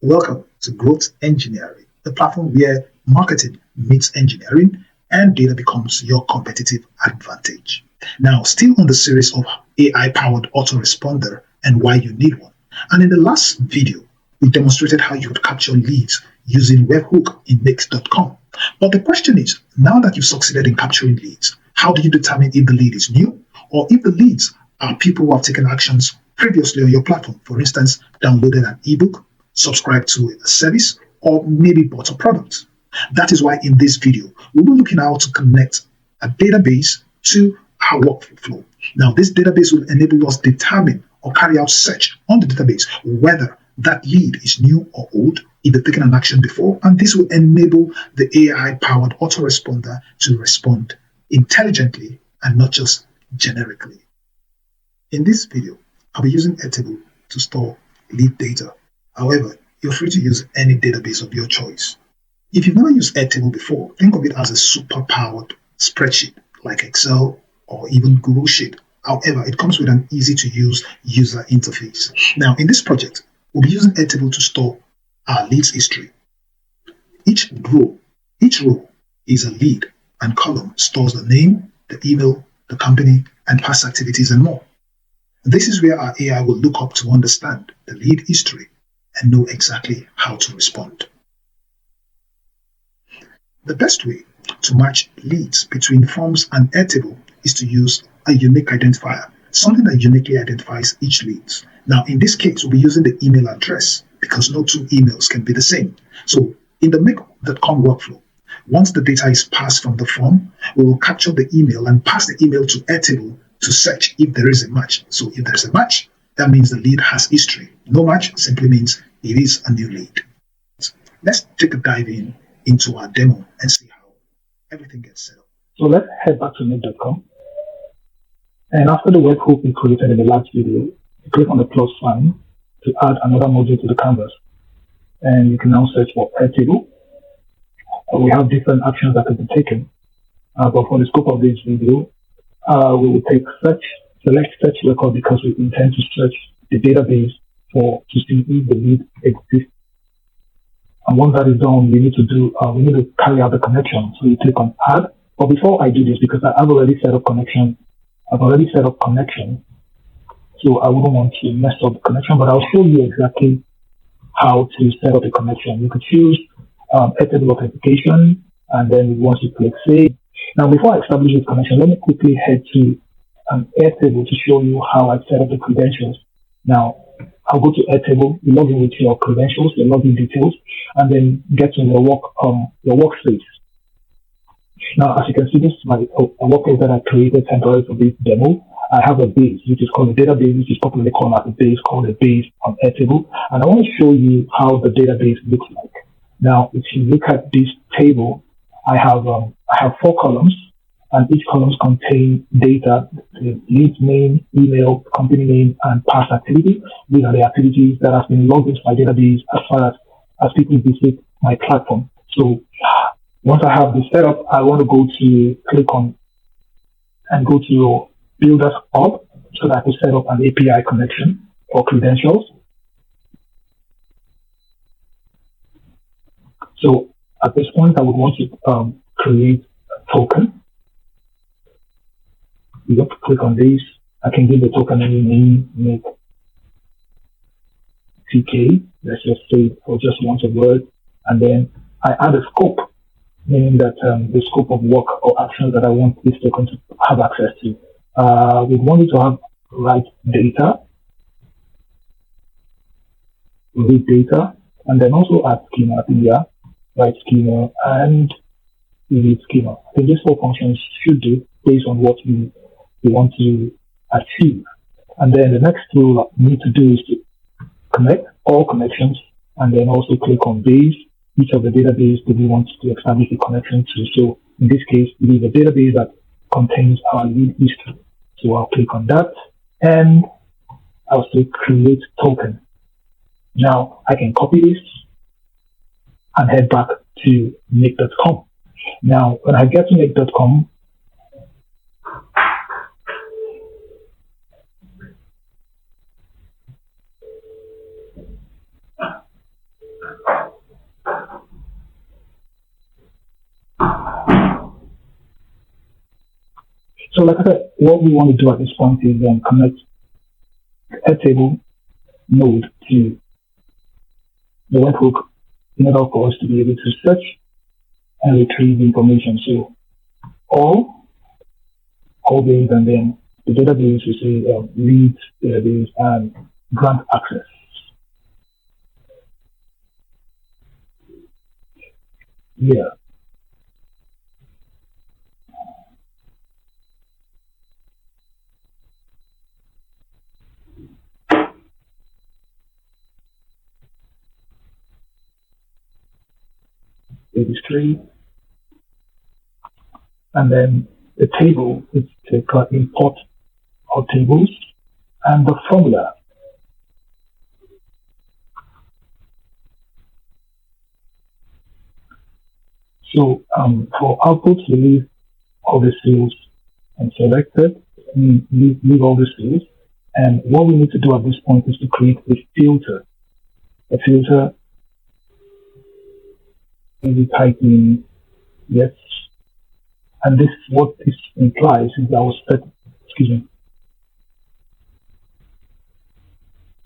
Welcome to Growth Engineering, the platform where marketing meets engineering and data becomes your competitive advantage. Now, still on the series of AI-powered autoresponder and why you need one. And in the last video, we demonstrated how you could capture leads using webhook in Mix.com. But the question is, now that you've succeeded in capturing leads, how do you determine if the lead is new or if the leads are people who have taken actions previously on your platform? For instance, downloaded an ebook, subscribed to a service, or maybe bought a product. That is why in this video, we'll be looking at how to connect a database to our workflow. Now, this database will enable us determine or carry out search on the database, whether that lead is new or old, if they've taken an action before, and this will enable the AI-powered autoresponder to respond intelligently and not just generically. In this video, I'll be using Airtable to store lead data. However, you're free to use any database of your choice. If you've never used Airtable before, think of it as a super-powered spreadsheet like Excel or even Google Sheet. However, it comes with an easy-to-use user interface. Now, in this project, we'll be using Airtable to store our leads history. Each row is a lead, and column stores the name, the email, the company, and past activities and more. This is where our AI will look up to understand the lead history and know exactly how to respond. The best way to match leads between forms and Airtable is to use a unique identifier, something that uniquely identifies each lead. Now, in this case, we'll be using the email address because no two emails can be the same. So in the make.com workflow, once the data is passed from the form, we will capture the email and pass the email to Airtable to search if there is a match. So if there is a match, that means the lead has history. No match simply means it is a new lead. Let's take a dive into our demo and see how everything gets set up. So let's head back to make.com. And after the webhook we created in the last video, you click on the plus sign to add another module to the canvas. And you can now search for Airtable. We have different actions that can be taken. But for the scope of this video, we will select search record because we intend to search the database to see if the lead exists. And once that is done, we need to carry out the connection. So you click on add. But before I do this, because I've already set up connection, so I wouldn't want to mess up the connection, but I'll show you exactly how to set up a connection. You could choose Airtable authentication, and then once you click save. Now, before I establish this connection, let me quickly head to Airtable to show you how I set up the credentials. Now, I'll go to Airtable, you log in with your credentials, your login details, and then get to your workspace. Now, as you can see, this is my workspace that I created temporarily for this demo. I have a base, which is called a database, which is popularly called as a base, called a base on Airtable. And I want to show you how the database looks like. Now, if you look at this table, I have 4 columns, and each column contains data, the lead name, email, company name, and past activity. These are the activities that have been logged into my database as far as people visit my platform. So once I have this set up, I want to click on and go to your Builders Hub so that I can set up an API connection for credentials. So at this point, I would want to create a token. You have to click on this. I can give the token any name, make TK. Let's just say for just once a word. And then I add a scope, meaning that the scope of work or actions that I want this token to have access to. We want it to have right data, read data, and then also add schema. I think, yeah, write schema and read schema. I think these 4 functions should do based on what we want to achieve. And then the next thing we need to do is to connect all connections, and then also click on base, which of the database do we want to establish a connection to. So in this case, it is a database that contains our lead history. So I'll click on that, and I'll say create token. Now I can copy this and head back to make.com. Now, when I get to make.com, So like I said, what we want to do at this point is connect Airtable node to the webhook in order for us to be able to search and retrieve information. So all these, and then the database we say read database and grant access. Yeah. It is 3. And then the table is to import our tables and the formula. So for outputs, we leave all the fields unselected, leave all the fields. And what we need to do at this point is to create a filter. A filter, we type in yes. And this, what this implies is that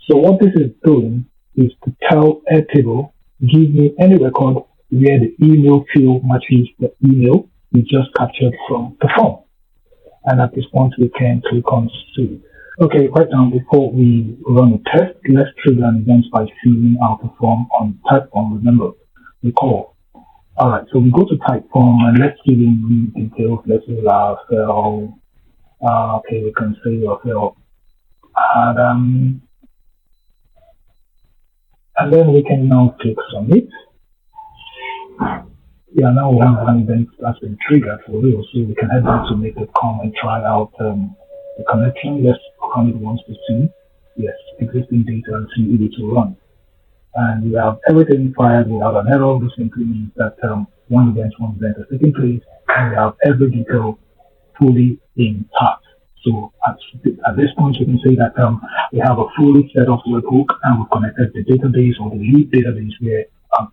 So what this is doing is to tell Airtable, give me any record where the email field matches the email we just captured from the form. And at this point, we can click on save. Okay, right now, before we run a test, let's trigger an event by filling out the form on type form. Remember, recall. All right, so we go to type form and let's give in details. Let's say Raphael. Okay, we can say Raphael Adam. And then we can now click submit. Yeah, now we have an event that's been triggered for real, so we can head back to make it come and try out the connection. Let's run it once to see. Yes, existing data and see if it will run. And we have everything fired without an error. This simply means that one event has taken place, and we have every detail fully intact. So at this point, we can say that we have a fully set up webhook, and we've connected the database or the lead database where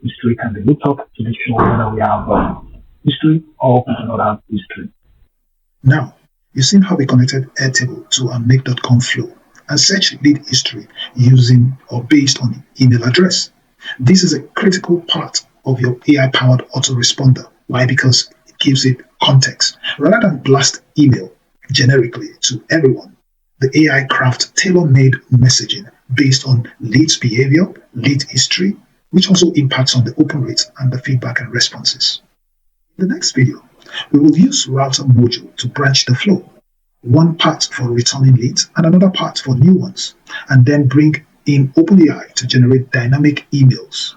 history can be looked up to be sure whether we have history or we do not have history. Now, you've seen how we connected Airtable to our make.com flow and search lead history using or based on email address. This is a critical part of your AI-powered autoresponder. Why? Because it gives it context. Rather than blast email generically to everyone, the AI crafts tailor-made messaging based on leads behavior, lead history, which also impacts on the open rate and the feedback and responses. In the next video, we will use router module to branch the flow. One part for returning leads and another part for new ones, and then bring in OpenAI to generate dynamic emails.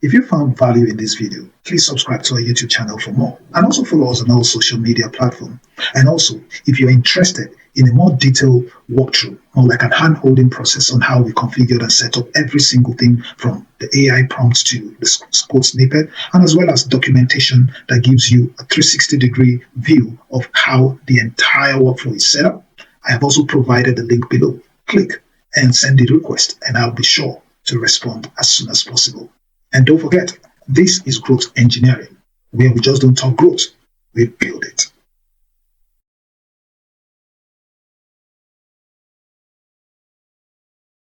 If you found value in this video, please subscribe to our YouTube channel for more, and also follow us on all social media platforms. And also, if you're interested in a more detailed walkthrough, or like an hand-holding process on how we configured and set up every single thing from the AI prompts to the code snippet, and as well as documentation that gives you a 360-degree view of how the entire workflow is set up, I have also provided the link below. Click and send the request, and I'll be sure to respond as soon as possible. And don't forget, this is growth engineering, where we just don't talk growth, we build it.